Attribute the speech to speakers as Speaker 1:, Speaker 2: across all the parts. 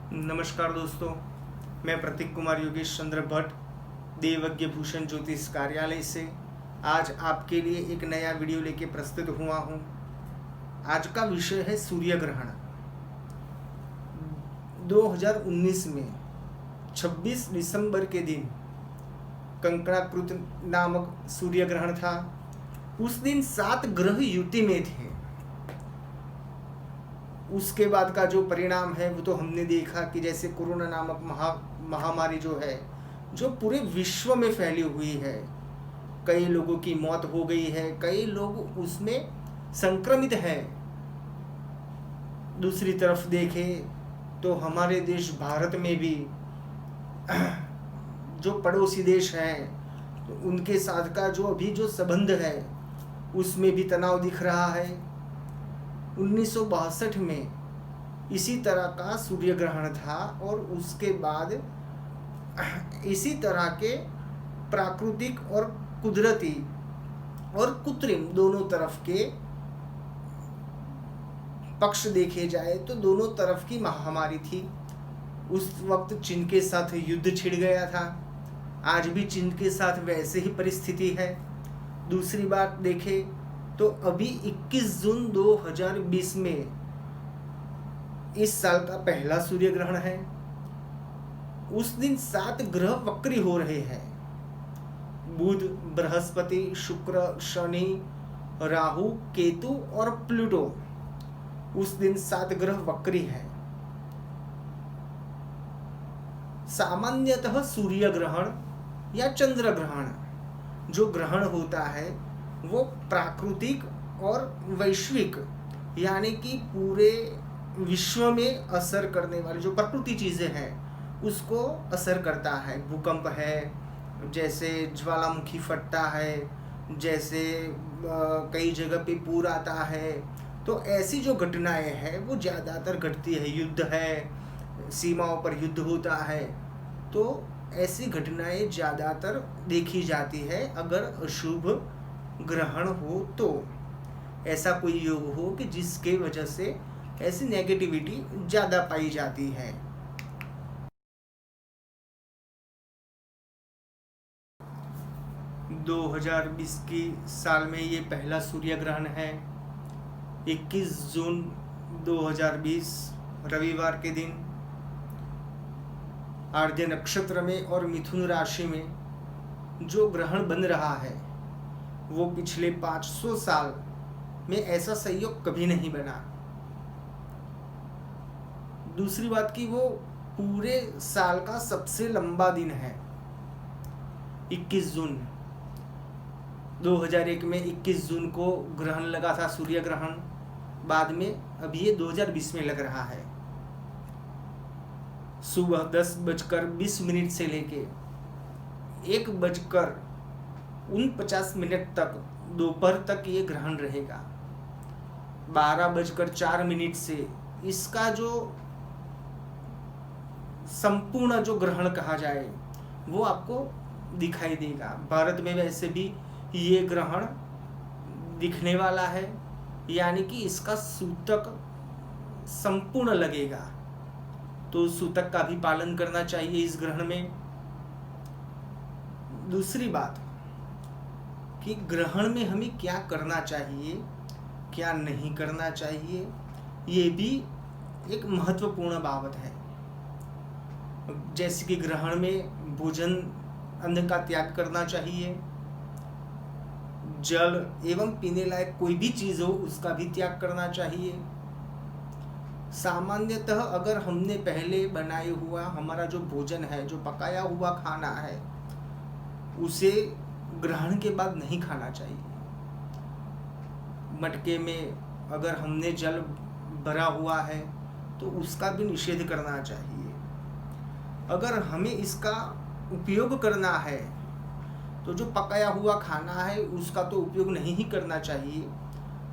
Speaker 1: नमस्कार दोस्तों, मैं प्रतीक कुमार योगेश चंद्र भट्ट देवज्ञ भूषण ज्योतिष कार्यालय से आज आपके लिए एक नया वीडियो लेके प्रस्तुत हुआ हूँ। आज का विषय है सूर्य ग्रहण। 2019 में 26 दिसंबर के दिन कंकणाकृत नामक सूर्य ग्रहण था। उस दिन 7 ग्रह युति में थे। उसके बाद का जो परिणाम है वो तो हमने देखा कि जैसे कोरोना नामक महामारी जो है, जो पूरे विश्व में फैली हुई है, कई लोगों की मौत हो गई है, कई लोग उसमें संक्रमित हैं। दूसरी तरफ देखें तो हमारे देश भारत में भी जो पड़ोसी देश हैं तो उनके साथ का जो अभी जो संबंध है उसमें भी तनाव दिख रहा है। 1962 में इसी तरह का सूर्य ग्रहण था और उसके बाद इसी तरह के प्राकृतिक और कुदरती और कृत्रिम दोनों तरफ के पक्ष देखे जाए तो दोनों तरफ की महामारी थी। उस वक्त चीन के साथ युद्ध छिड़ गया था। आज भी चीन के साथ वैसे ही परिस्थिति है। दूसरी बात देखें तो अभी 21 जून 2020 में इस साल का पहला सूर्य ग्रहण है। उस दिन 7 ग्रह वक्री हो रहे हैं। बुध, बृहस्पति, शुक्र, शनि, राहु, केतु और प्लूटो। उस दिन 7 ग्रह वक्री है। सामान्यतः सूर्य ग्रहण या चंद्र ग्रहण जो ग्रहण होता है वो प्राकृतिक और वैश्विक यानी कि पूरे विश्व में असर करने वाली जो प्रकृति चीज़ें हैं उसको असर करता है। भूकंप है, जैसे ज्वालामुखी फटता है, जैसे कई जगह पे पूर आता है, तो ऐसी जो घटनाएं हैं वो ज़्यादातर घटती है। युद्ध है, सीमाओं पर युद्ध होता है, तो ऐसी घटनाएं ज़्यादातर देखी जाती है। अगर अशुभ ग्रहण हो तो ऐसा कोई योग हो कि जिसके वजह से ऐसी नेगेटिविटी ज़्यादा पाई जाती है। दो 2020 की साल में ये पहला सूर्य ग्रहण है। 21 जून 2020 रविवार के दिन आर्द्य नक्षत्र में और मिथुन राशि में जो ग्रहण बन रहा है वो पिछले 500 साल में ऐसा संयोग कभी नहीं बना। दूसरी बात कि वो पूरे साल का सबसे लंबा दिन है। 21 जून 2001 में 21 जून को ग्रहण लगा था, सूर्य ग्रहण। बाद में अभी ये 2020 में लग रहा है। सुबह 10:20 से लेके 1:49 तक दोपहर तक ये ग्रहण रहेगा। 12:04 से इसका जो संपूर्ण जो ग्रहण कहा जाए वो आपको दिखाई देगा। भारत में वैसे भी ये ग्रहण दिखने वाला है, यानी कि इसका सूतक संपूर्ण लगेगा, तो सूतक का भी पालन करना चाहिए इस ग्रहण में। दूसरी बात कि ग्रहण में हमें क्या करना चाहिए, क्या नहीं करना चाहिए, ये भी एक महत्वपूर्ण बाबत है। जैसे कि ग्रहण में भोजन अन्न का त्याग करना चाहिए, जल एवं पीने लायक कोई भी चीज़ हो उसका भी त्याग करना चाहिए। सामान्यतः अगर हमने पहले बनाए हुआ हमारा जो भोजन है, जो पकाया हुआ खाना है, उसे ग्रहण के बाद नहीं खाना चाहिए। मटके में अगर हमने जल भरा हुआ है तो उसका भी निषेध करना चाहिए। अगर हमें इसका उपयोग करना है तो जो पकाया हुआ खाना है उसका तो उपयोग नहीं ही करना चाहिए,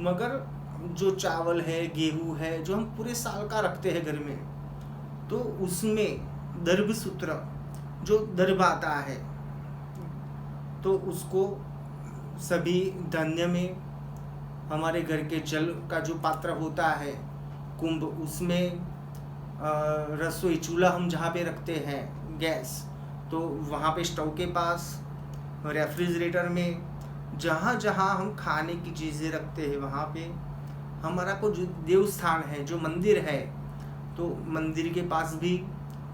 Speaker 1: मगर जो चावल है, गेहूँ है, जो हम पूरे साल का रखते हैं घर में, तो उसमें दर्भ सूत्र जो दर्भ आता है तो उसको सभी धान्य में हमारे घर के जल का जो पात्र होता है कुंभ, उसमें रसोई चूल्हा हम जहाँ पे रखते हैं गैस, तो वहाँ पे स्टोव के पास, रेफ्रिजरेटर में, जहाँ जहाँ हम खाने की चीज़ें रखते हैं वहाँ पे हमारा को जो देव स्थान है, जो मंदिर है, तो मंदिर के पास भी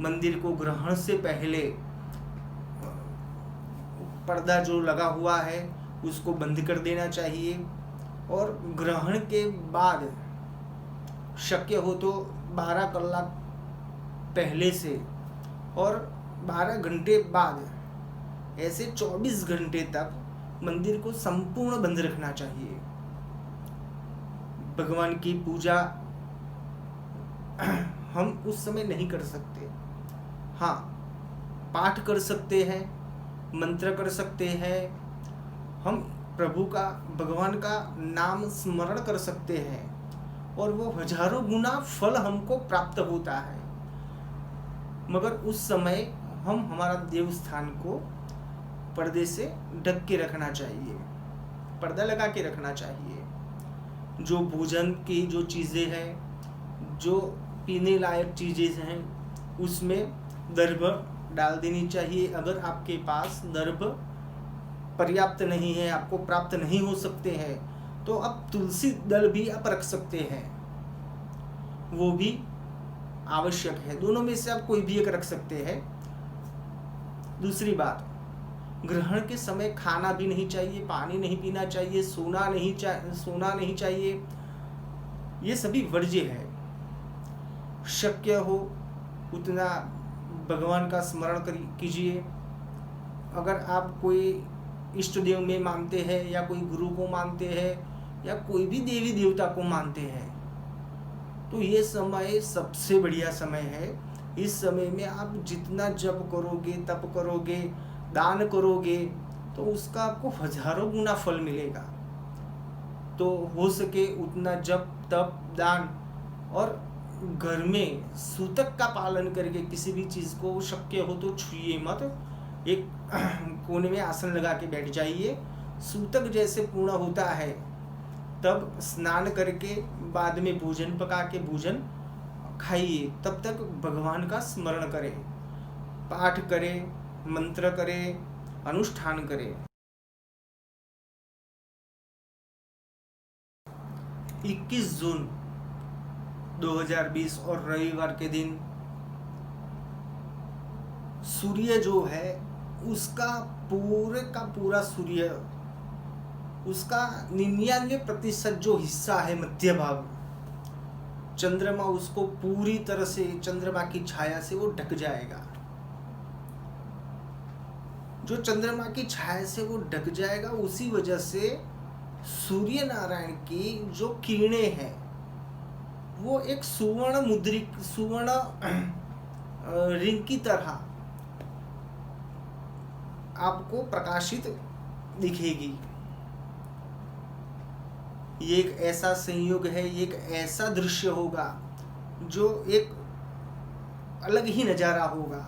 Speaker 1: मंदिर को ग्रहण से पहले पर्दा जो लगा हुआ है उसको बंद कर देना चाहिए, और ग्रहण के बाद शक्य हो तो 12 कलाक पहले से और 12 घंटे बाद, ऐसे 24 घंटे तक मंदिर को संपूर्ण बंद रखना चाहिए। भगवान की पूजा हम उस समय नहीं कर सकते। हाँ, पाठ कर सकते हैं, मंत्र कर सकते हैं, हम प्रभु का, भगवान का नाम स्मरण कर सकते हैं, और वो हजारों गुना फल हमको प्राप्त होता है। मगर उस समय हम हमारा देव स्थान को पर्दे से ढक के रखना चाहिए, पर्दा लगा के रखना चाहिए। जो भोजन की जो चीज़ें हैं, जो पीने लायक चीज़ें हैं, उसमें दर्भ डाल देनी चाहिए। अगर आपके पास दर्भ पर्याप्त नहीं है, आपको प्राप्त नहीं हो सकते हैं, तो आप तुलसी दल भी आप रख सकते हैं, वो भी आवश्यक है। दोनों में से आप कोई भी एक रख सकते हैं। दूसरी बात, ग्रहण के समय खाना भी नहीं चाहिए, पानी नहीं पीना चाहिए, सोना नहीं चाहिए, ये सभी वर्ज्य है। शक्य हो उतना भगवान का स्मरण कीजिए। अगर आप कोई इष्ट देव में मानते हैं, या कोई गुरु को मानते हैं, या कोई भी देवी देवता को मानते हैं, तो ये समय सबसे बढ़िया समय है। इस समय में आप जितना जप करोगे, तप करोगे, दान करोगे, तो उसका आपको हजारों गुना फल मिलेगा। तो हो सके उतना जप, तप, दान, और घर में सूतक का पालन करके किसी भी चीज़ को शक्य हो तो छूइए मत। एक कोने में आसन लगा के बैठ जाइए। सूतक जैसे पूर्ण होता है तब स्नान करके बाद में भोजन पका के भोजन खाइए। तब तक भगवान का स्मरण करें, पाठ करें, मंत्र करें, अनुष्ठान करें। 21 जून 2020 और रविवार के दिन सूर्य जो है उसका पूरे का पूरा सूर्य, उसका 99% जो हिस्सा है मध्य भाग, चंद्रमा उसको पूरी तरह से चंद्रमा की छाया से वो ढक जाएगा। जो चंद्रमा की छाया से वो ढक जाएगा, उसी वजह से सूर्य नारायण की जो किरणें हैं वो एक सुवर्ण रिंग की तरह आपको प्रकाशित दिखेगी। ये एक ऐसा संयोग है, ये एक ऐसा दृश्य होगा जो एक अलग ही नज़ारा होगा।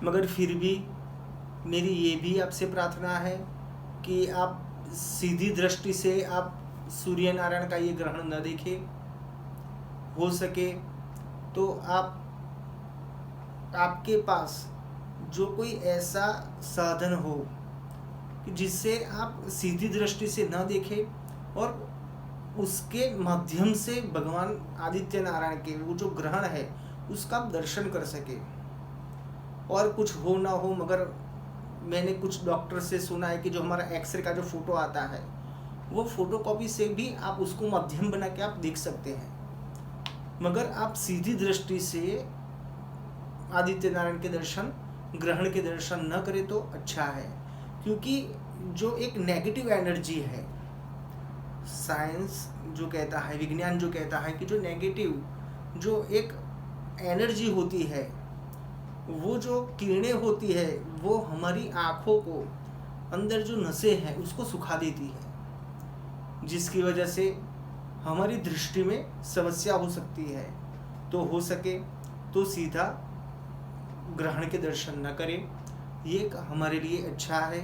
Speaker 1: मगर फिर भी मेरी ये भी आपसे प्रार्थना है कि आप सीधी दृष्टि से आप सूर्य नारायण का ये ग्रहण न देखें। हो सके तो आपके पास जो कोई ऐसा साधन हो कि जिससे आप सीधी दृष्टि से न देखें और उसके माध्यम से भगवान आदित्य नारायण के वो जो ग्रहण है उसका आप दर्शन कर सके। और कुछ हो ना हो, मगर मैंने कुछ डॉक्टर से सुना है कि जो हमारा एक्सरे का जो फोटो आता है वो फोटोकॉपी से भी आप उसको माध्यम बना के आप देख सकते हैं। मगर आप सीधी दृष्टि से आदित्य नारायण के दर्शन, ग्रहण के दर्शन न करें तो अच्छा है। क्योंकि जो एक नेगेटिव एनर्जी है, साइंस जो कहता है, विज्ञान जो कहता है कि जो नेगेटिव जो एक एनर्जी होती है, वो जो किरणें होती है वो हमारी आँखों को, अंदर जो नसें हैं उसको सुखा देती है, जिसकी वजह से हमारी दृष्टि में समस्या हो सकती है। तो हो सके तो सीधा ग्रहण के दर्शन न करें, ये हमारे लिए अच्छा है।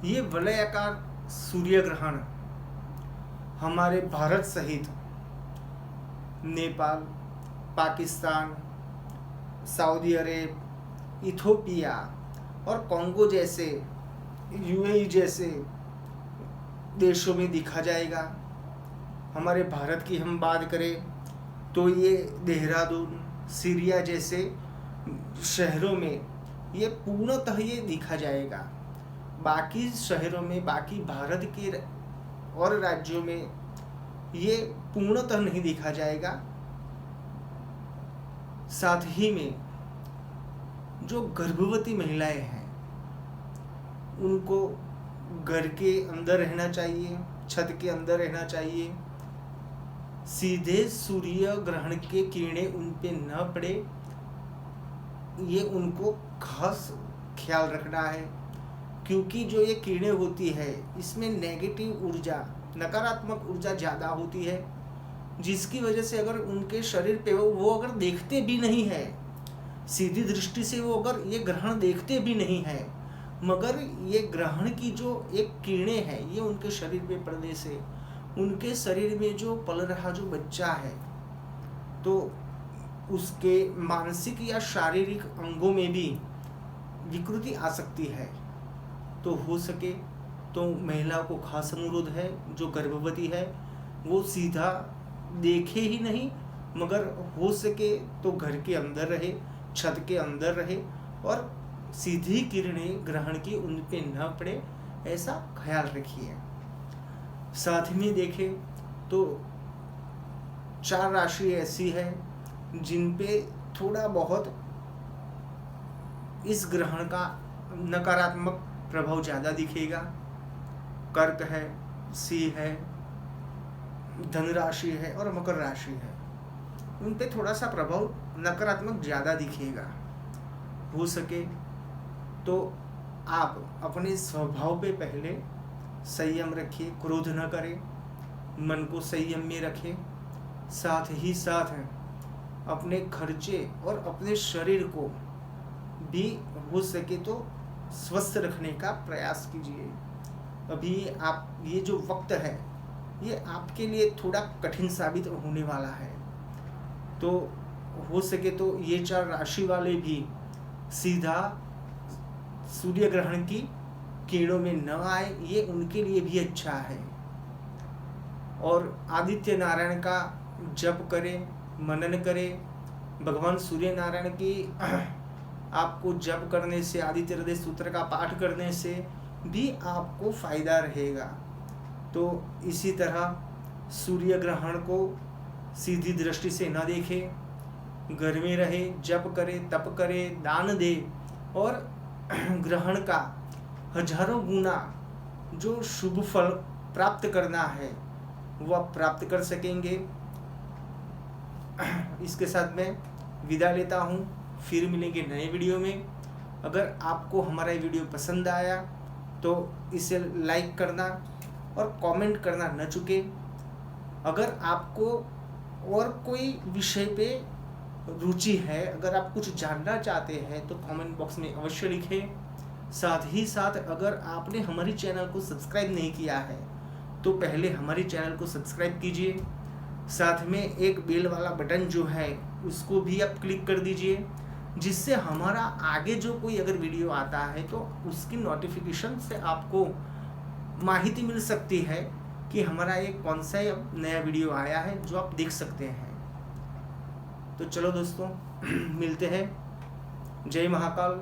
Speaker 1: ये वलयाकार सूर्य ग्रहण हमारे भारत सहित नेपाल, पाकिस्तान, सऊदी अरब, इथोपिया और कॉन्गो जैसे, यूएई जैसे देशों में दिखा जाएगा। हमारे भारत की हम बात करें तो ये देहरादून, सीरिया जैसे शहरों में ये पूर्णतः ये दिखा जाएगा। बाकी शहरों में, बाकी भारत के और राज्यों में ये पूर्णतः नहीं दिखा जाएगा। साथ ही में जो गर्भवती महिलाएं हैं उनको घर के अंदर रहना चाहिए, छत के अंदर रहना चाहिए। सीधे सूर्य ग्रहण के किरणें उन पे न पड़े, ये उनको खास ख्याल रखना है, क्योंकि जो ये किरणें होती है इसमें नेगेटिव ऊर्जा, नकारात्मक ऊर्जा ज़्यादा होती है, जिसकी वजह से अगर उनके शरीर पे वो अगर देखते भी नहीं है, सीधी दृष्टि से वो अगर ये ग्रहण देखते भी नहीं है, मगर ये ग्रहण की जो एक किरणें हैं ये उनके शरीर पे पड़ने से उनके शरीर में जो पल रहा जो बच्चा है तो उसके मानसिक या शारीरिक अंगों में भी विकृति आ सकती है। तो हो सके तो महिला को खास अनुरोध है जो गर्भवती है वो सीधा देखे ही नहीं, मगर हो सके तो घर के अंदर रहे, छत के अंदर रहे और सीधी किरणें ग्रहण की उन पे न पड़े, ऐसा ख्याल रखिए। साथ में देखें तो 4 राशि ऐसी है जिन पे थोड़ा बहुत इस ग्रहण का नकारात्मक प्रभाव ज़्यादा दिखेगा। कर्क है, सिंह है, धनु राशि है और मकर राशि है। उन पे थोड़ा सा प्रभाव नकारात्मक ज़्यादा दिखेगा। हो सके तो आप अपने स्वभाव पे पहले संयम रखिए, क्रोध न करें, मन को संयम में रखें। साथ ही साथ अपने खर्चे और अपने शरीर को भी हो सके तो स्वस्थ रखने का प्रयास कीजिए। अभी ये जो वक्त है ये आपके लिए थोड़ा कठिन साबित होने वाला है, तो हो सके तो ये 4 राशि वाले भी सीधा सूर्य ग्रहण की किरणों में न आए, ये उनके लिए भी अच्छा है। और आदित्य नारायण का जप करें, मनन करें। भगवान सूर्य नारायण की आपको जप करने से, आदित्य हृदय सूत्र का पाठ करने से भी आपको फायदा रहेगा। तो इसी तरह सूर्य ग्रहण को सीधी दृष्टि से न देखें, घर में रहे, जप करे, तप करे, दान दे और ग्रहण का हजारों गुना जो शुभ फल प्राप्त करना है वह प्राप्त कर सकेंगे। इसके साथ मैं विदा लेता हूँ, फिर मिलेंगे नए वीडियो में। अगर आपको हमारा ये वीडियो पसंद आया तो इसे लाइक करना और कमेंट करना न चूके। अगर आपको और कोई विषय पे रुचि है, अगर आप कुछ जानना चाहते हैं तो कमेंट बॉक्स में अवश्य लिखें। साथ ही साथ अगर आपने हमारी चैनल को सब्सक्राइब नहीं किया है तो पहले हमारी चैनल को सब्सक्राइब कीजिए। साथ में एक बेल वाला बटन जो है उसको भी आप क्लिक कर दीजिए, जिससे हमारा आगे जो कोई अगर वीडियो आता है तो उसकी नोटिफिकेशन से आपको माहिती मिल सकती है कि हमारा एक कौन सा नया वीडियो आया है जो आप देख सकते हैं। तो चलो दोस्तों मिलते हैं। जय महाकाल।